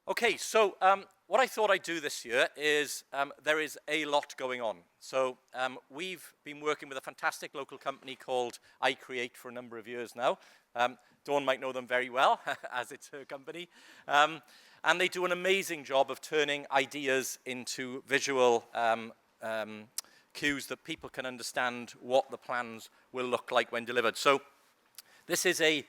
Okay, so what I thought I'd do this year is there is a lot going on. So we've been working with a fantastic local company called iCreate for a number of years now. Dawn might know them very well, as it's her company. And they do an amazing job of turning ideas into visual cues that people can understand what the plans will look like when delivered. So this is a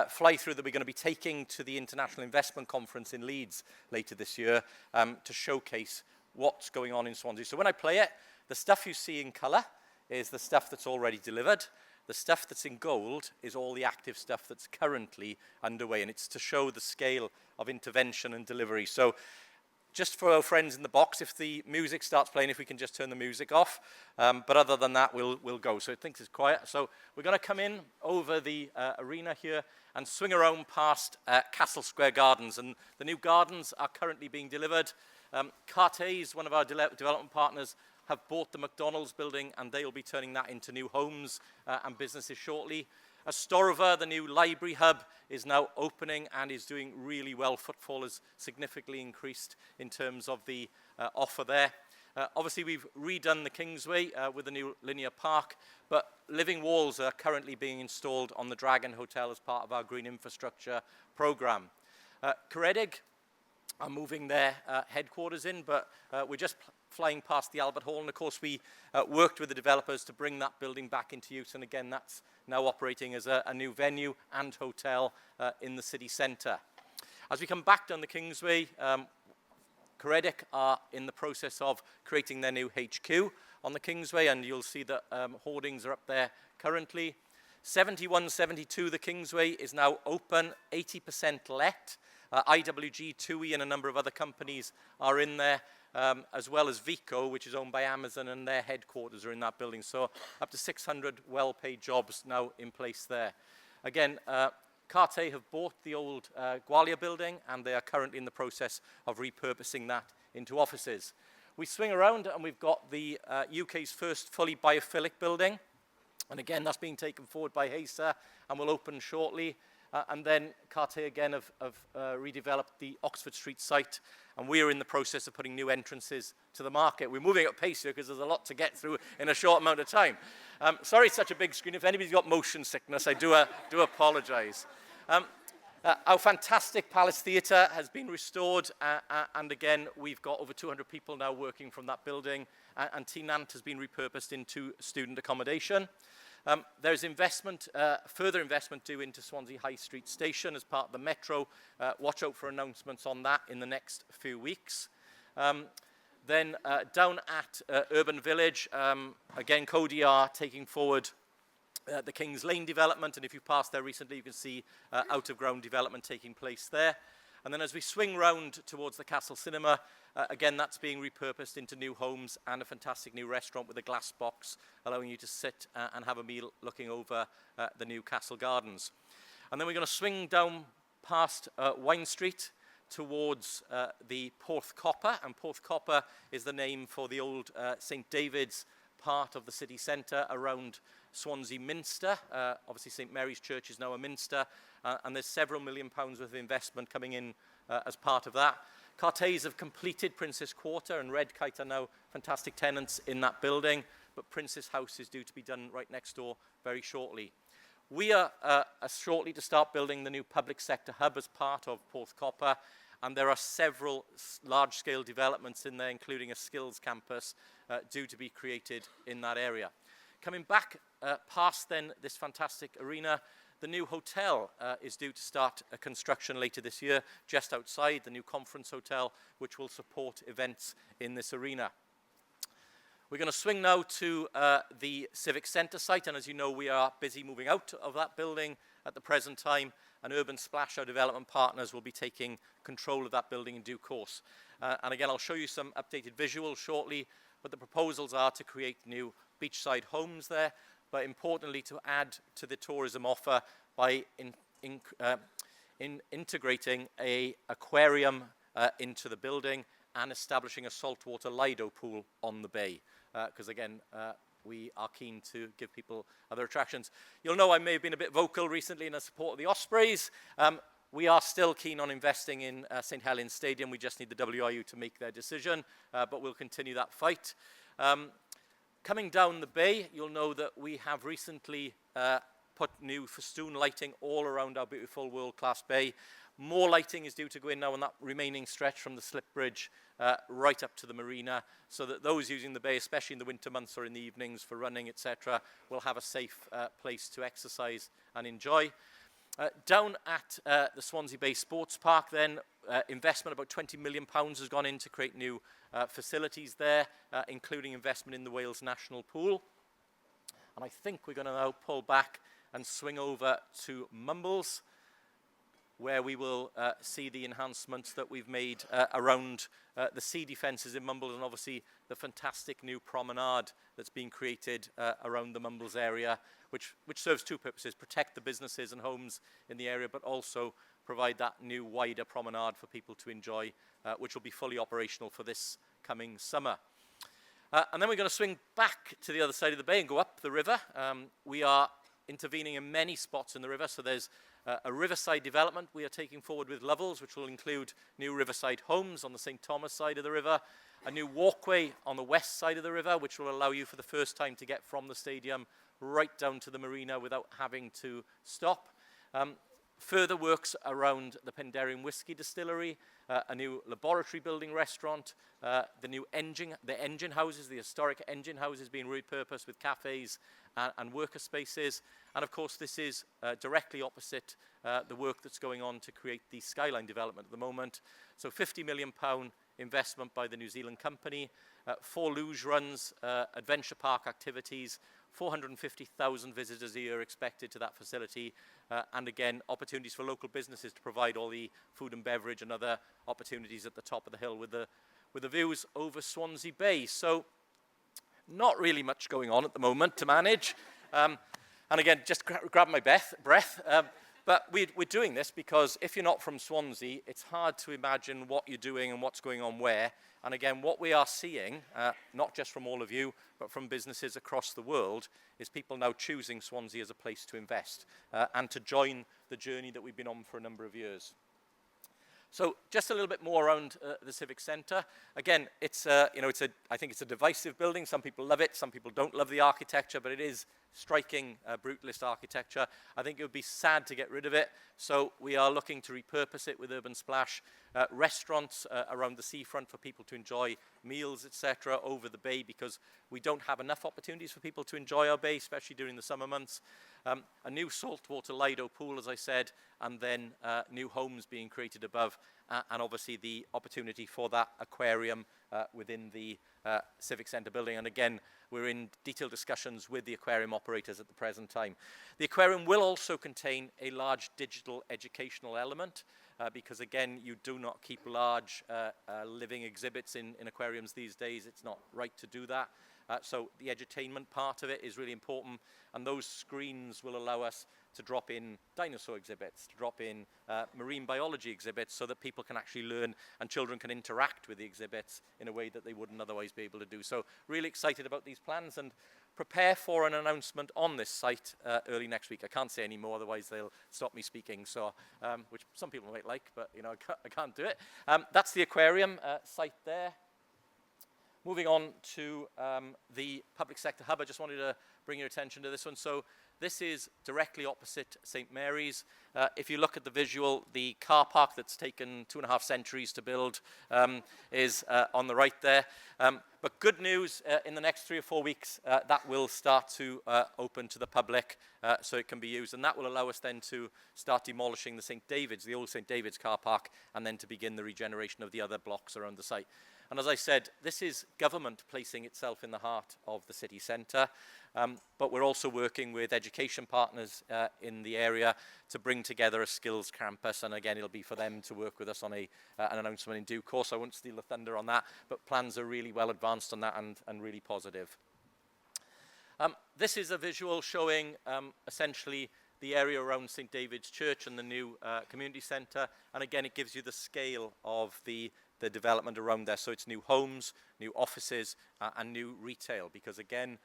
fly-through that we're going to be taking to the International Investment Conference in Leeds later this year to showcase what's going on in Swansea. So when I play it, the stuff you see in colour is the stuff that's already delivered. The stuff that's in gold is all the active stuff that's currently underway, and it's to show the scale of intervention and delivery. So just for our friends in the box, if the music starts playing, if we can just turn the music off. But other than that, we'll go. So I think it's quiet. So we're going to come in over the arena here and swing around past Castle Square Gardens. And the new gardens are currently being delivered. Cllr, one of our development partners, have bought the McDonald's building, and they'll be turning that into new homes and businesses shortly. Storfa, the new library hub, is now opening and is doing really well. Footfall has significantly increased in terms of the offer there. Obviously, we've redone the Kingsway with a new linear park, but living walls are currently being installed on the Dragon Hotel as part of our green infrastructure program. Cllr are moving their headquarters in, but we're just flying past the Albert Hall, and of course we worked with the developers to bring that building back into use, and again that's now operating as a new venue and hotel in the city centre. As we come back down the Kingsway, Cllr are in the process of creating their new HQ on the Kingsway, and you'll see that hoardings are up there currently. 7172 the Kingsway is now open, 80% let. IWG, TUI and a number of other companies are in there, as well as Vico, which is owned by Amazon, and their headquarters are in that building. So up to 600 well-paid jobs now in place there. Again, Cllr have bought the old Gwalia building, and they are currently in the process of repurposing that into offices. We swing around and we've got the UK's first fully biophilic building. And again, that's being taken forward by HASA and will open shortly. And then Cllr again have redeveloped the Oxford Street site, and we're in the process of putting new entrances to the market. We're moving at pace here because there's a lot to get through in a short amount of time. Sorry it's such a big screen. If anybody's got motion sickness, I do apologise. Our fantastic Palace Theatre has been restored, and again, we've got over 200 people now working from that building, and T Nant has been repurposed into student accommodation. There's investment, further investment due into Swansea High Street Station as part of the Metro. Watch out for announcements on that in the next few weeks. Then down at Urban Village, again, Cody are taking forward the Kings Lane development, and if you passed there recently, you can see out-of-ground development taking place there. And then as we swing round towards the Castle Cinema, again, that's being repurposed into new homes and a fantastic new restaurant with a glass box, allowing you to sit and have a meal looking over the new Castle Gardens. And then we're going to swing down past Wine Street towards the Porth Copper, and Porth Copper is the name for the old St David's part of the city centre around Swansea Minster. Obviously St Mary's Church is now a minster, and there's several £1 million worth of investment coming in as part of that. Cllr have completed Princess Quarter, and Red Kite are now fantastic tenants in that building, but Princess House is due to be done right next door very shortly. We are shortly to start building the new public sector hub as part of Porth Copper, and there are several large-scale developments in there, including a skills campus due to be created in that area. Coming back past then this fantastic arena, the new hotel is due to start construction later this year, just outside the new conference hotel, which will support events in this arena. We're going to swing now to the Civic Centre site, and as you know, we are busy moving out of that building at the present time, and Urban Splash, our development partners, will be taking control of that building in due course. And again, I'll show you some updated visuals shortly, but the proposals are to create new beachside homes there, but importantly to add to the tourism offer by integrating an aquarium into the building and establishing a saltwater Lido pool on the bay. Because again, we are keen to give people other attractions. You'll know I may have been a bit vocal recently in support of the Ospreys. We are still keen on investing in St Helens Stadium. We just need the WIU to make their decision, but we'll continue that fight. Coming down the bay, you'll know that we have recently put new festoon lighting all around our beautiful world-class bay. More lighting is due to go in now on that remaining stretch from the slip bridge right up to the marina, so that those using the bay, especially in the winter months or in the evenings for running, etc., will have a safe place to exercise and enjoy. Down at the Swansea Bay Sports Park then, investment, about £20 million has gone in to create new facilities there, including investment in the Wales National Pool. And I think we're going to now pull back and swing over to Mumbles, where we will see the enhancements that we've made around the sea defences in Mumbles, and obviously the fantastic new promenade that's been created around the Mumbles area, which serves two purposes: protect the businesses and homes in the area, but also provide that new wider promenade for people to enjoy, which will be fully operational for this coming summer. And then we're going to swing back to the other side of the bay and go up the river. We are intervening in many spots in the river, so there's a riverside development we are taking forward with Lovells, which will include new riverside homes on the St Thomas side of the river, a new walkway on the west side of the river, which will allow you for the first time to get from the stadium right down to the marina without having to stop. Further works around the Penderian Whisky Distillery, a new laboratory building restaurant, the new engine houses, the historic engine houses being repurposed with cafes and worker spaces. And of course, this is directly opposite the work that's going on to create the Skyline development at the moment. So £50 million investment by the New Zealand company, 4 luge runs, adventure park activities, 450,000 visitors a year expected to that facility, and again, opportunities for local businesses to provide all the food and beverage and other opportunities at the top of the hill with the views over Swansea Bay. So not really much going on at the moment to manage. And again, just grab my breath. But we're doing this because if you're not from Swansea, it's hard to imagine what you're doing and what's going on where. And again, what we are seeing, not just from all of you, but from businesses across the world, is people now choosing Swansea as a place to invest and to join the journey that we've been on for a number of years. So just a little bit more around the Civic Centre. Again, I think it's a divisive building. Some people love it, some people don't love the architecture, but it is striking brutalist architecture. I think it would be sad to get rid of it. So we are looking to repurpose it with Urban Splash, restaurants around the seafront for people to enjoy meals, etc., over the bay, because we don't have enough opportunities for people to enjoy our bay, especially during the summer months. A new saltwater Lido pool, as I said, and then new homes being created above, and obviously the opportunity for that aquarium within the Civic Centre building. And again, we're in detailed discussions with the aquarium operators at the present time. The aquarium will also contain a large digital educational element, because again, you do not keep large living exhibits in aquariums these days. It's not right to do that. So the edutainment part of it is really important, and those screens will allow us to drop in dinosaur exhibits, to drop in marine biology exhibits, so that people can actually learn and children can interact with the exhibits in a way that they wouldn't otherwise be able to do. So really excited about these plans, and prepare for an announcement on this site early next week. I can't say any more, otherwise they'll stop me speaking, so which some people might like, but you know, I can't do it. That's the aquarium site there. Moving on to the public sector hub, I just wanted to bring your attention to this one. So this is directly opposite St Mary's. If you look at the visual, the car park that's taken 2.5 centuries to build is on the right there. But good news, in the next 3 or 4 weeks, that will start to open to the public so it can be used. And that will allow us then to start demolishing the old St David's car park, and then to begin the regeneration of the other blocks around the site. And as I said, this is government placing itself in the heart of the city centre, but we're also working with education partners in the area to bring together a skills campus, and again, it'll be for them to work with us on an announcement in due course. I won't steal the thunder on that, but plans are really well advanced on that and really positive. This is a visual showing essentially the area around St David's Church and the new community centre, and again, it gives you the scale of the development around there. So it's new homes, new offices, and new retail, because again,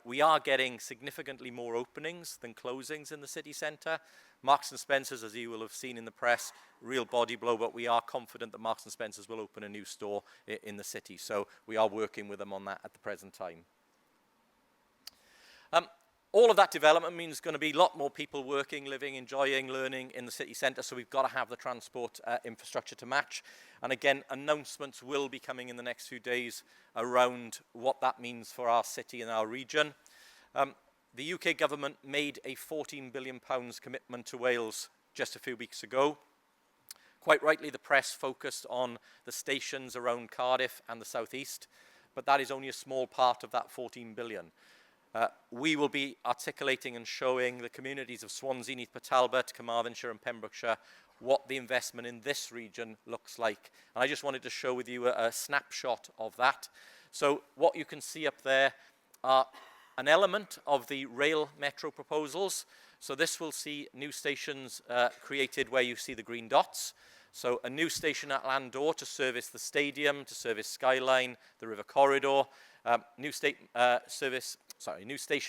We are getting significantly more openings than closings in the city centre. Marks & Spencer's, as you will have seen in the press, real body blow, but we are confident that Marks & Spencer's will open a new store in the city. So we are working with them on that at the present time. All of that development means going to be a lot more people working, living, enjoying, learning in the city centre, so we've got to have the transport infrastructure to match. And again, announcements will be coming in the next few days around what that means for our city and our region. The UK government made a £14 billion commitment to Wales just a few weeks ago. Quite rightly, the press focused on the stations around Cardiff and the southeast, but that is only a small part of that £14 billion. We will be articulating and showing the communities of Swansea, Neath Talbot, Carmarthenshire and Pembrokeshire what the investment in this region looks like. And I just wanted to show with you a snapshot of that. So what you can see up there are an element of the rail metro proposals. So this will see new stations created where you see the green dots. So a new station at Landor to service the stadium, to service Skyline, the river corridor. New station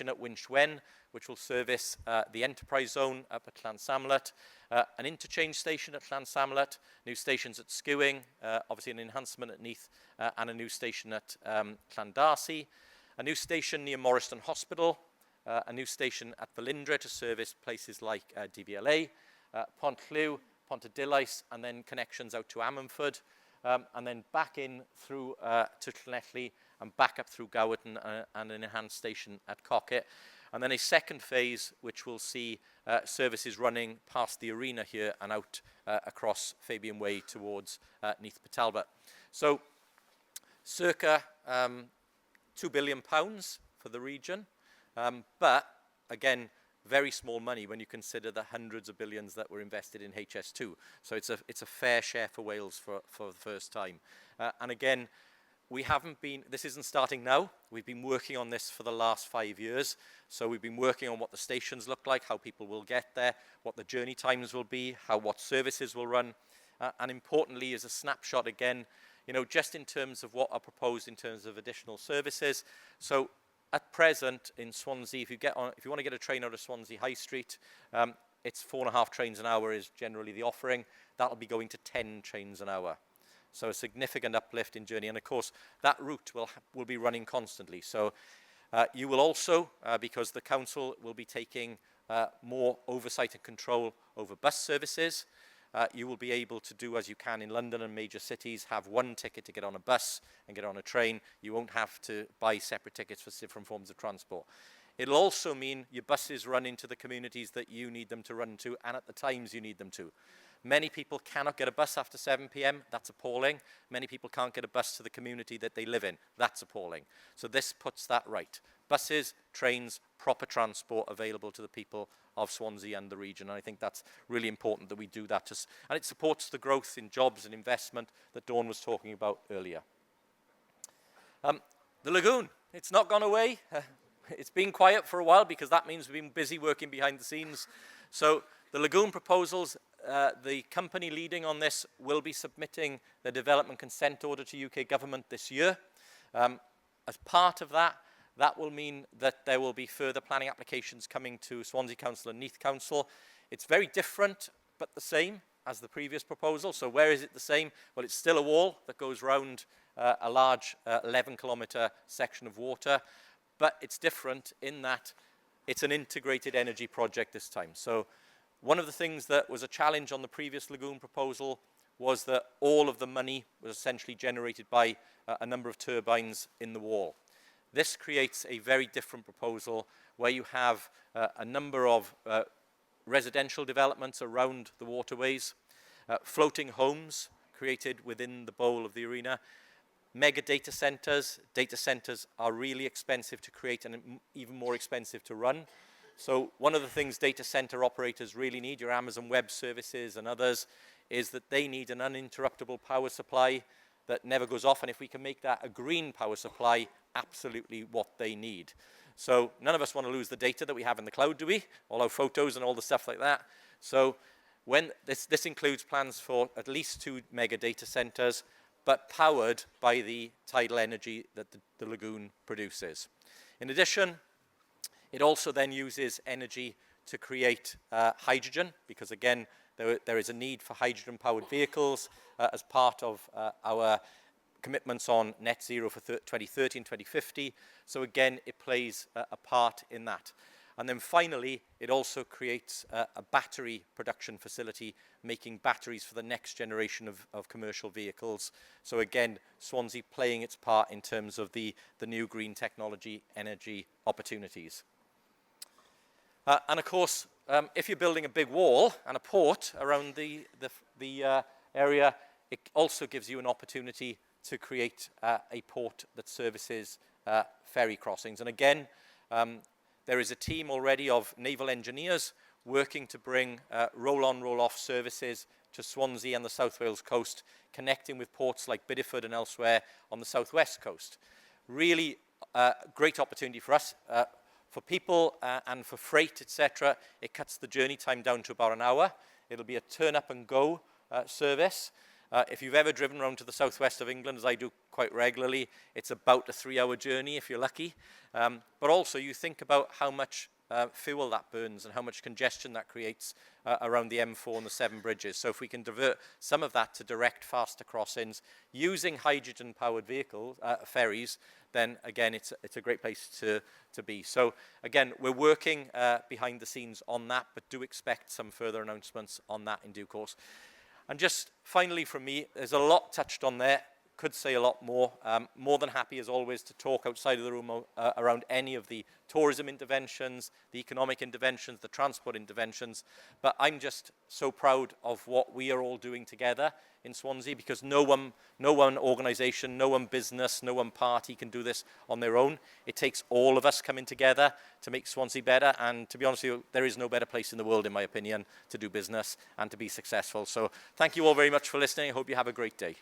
at Winch Wen, which will service the enterprise zone up at Llansamlet. An interchange station at Llansamlet, new stations at Skewing, obviously an enhancement at Neath, and a new station at Llandarcy. A new station near Morriston Hospital, a new station at Felindre to service places like DVLA, Pontllew, Pontarddulais, and then connections out to Ammanford, and then back in through to Llanelli and back up through Gowerton and an enhanced station at Cocket. And then a second phase which will see services running past the arena here and out across Fabian Way towards Neath Talbot. So circa £2 billion for the region, but again, very small money when you consider the hundreds of billions that were invested in HS2. So it's a fair share for Wales for the first time. And again, this isn't starting now. We've been working on this for the last 5 years. So we've been working on what the stations look like, how people will get there, what the journey times will be, what services will run. And importantly, as a snapshot again, just in terms of what are proposed in terms of additional services. So at present in Swansea, if you want to get a train out of Swansea High Street, it's 4.5 trains an hour is generally the offering. That'll be going to 10 trains an hour. So a significant uplift in journey. And of course, that route will be running constantly. So you will also, because the council will be taking more oversight and control over bus services, you will be able to do as you can in London and major cities, have one ticket to get on a bus and get on a train. You won't have to buy separate tickets for different forms of transport. It'll also mean your buses run into the communities that you need them to run to and at the times you need them to. Many people cannot get a bus after 7 p.m. That's appalling. Many people can't get a bus to the community that they live in. That's appalling. So this puts that right. Buses, trains, proper transport available to the people of Swansea and the region. And I think that's really important that we do that. And it supports the growth in jobs and investment that Dawn was talking about earlier. The lagoon, it's not gone away. It's been quiet for a while because that means we've been busy working behind the scenes. So the lagoon proposals, the company leading on this will be submitting the development consent order to UK government this year. As part of that, that will mean that there will be further planning applications coming to Swansea Council and Neath Council. It's very different, but the same as the previous proposal. So where is it the same? Well, it's still a wall that goes round a large 11-kilometre section of water, but it's different in that it's an integrated energy project this time. So one of the things that was a challenge on the previous lagoon proposal was that all of the money was essentially generated by a number of turbines in the wall. This creates a very different proposal where you have a number of residential developments around the waterways, floating homes created within the bowl of the arena, mega data centers. Data centers are really expensive to create and even more expensive to run. So one of the things data center operators really need, your Amazon Web Services and others, is that they need an uninterruptible power supply that never goes off. And if we can make that a green power supply, absolutely what they need. So none of us want to lose the data that we have in the cloud, do we? All our photos and all the stuff like that. So when this includes plans for at least 2 mega data centers, but powered by the tidal energy that the lagoon produces. In addition, it also then uses energy to create hydrogen, because again, there is a need for hydrogen-powered vehicles as part of our commitments on net zero for 2030 and 2050. So again, it plays a part in that. And then finally, it also creates a battery production facility, making batteries for the next generation of commercial vehicles. So again, Swansea playing its part in terms of the new green technology energy opportunities. And of course, if you're building a big wall and a port around the area, it also gives you an opportunity to create a port that services ferry crossings. And again, there is a team already of naval engineers working to bring roll-on, roll-off services to Swansea and the South Wales coast, connecting with ports like Bideford and elsewhere on the southwest coast. Really great opportunity for us. For people and for freight, etc., it cuts the journey time down to about an hour. It'll be a turn up and go service. If you've ever driven around to the southwest of England, as I do quite regularly, it's about a 3-hour journey if you're lucky. But also you think about how much fuel that burns and how much congestion that creates around the M4 and the 7 bridges. So if we can divert some of that to direct faster crossings using hydrogen-powered vehicles, ferries, then again, it's a great place to be. So again, we're working behind the scenes on that, but do expect some further announcements on that in due course. And just finally from me, there's a lot touched on there. Could say a lot more. More than happy, as always, to talk outside of the room around any of the tourism interventions, the economic interventions, the transport interventions. But I'm just so proud of what we are all doing together in Swansea, because no one organisation, no one business, no one party can do this on their own. It takes all of us coming together to make Swansea better. And to be honest with you, there is no better place in the world, in my opinion, to do business and to be successful. So thank you all very much for listening. I hope you have a great day.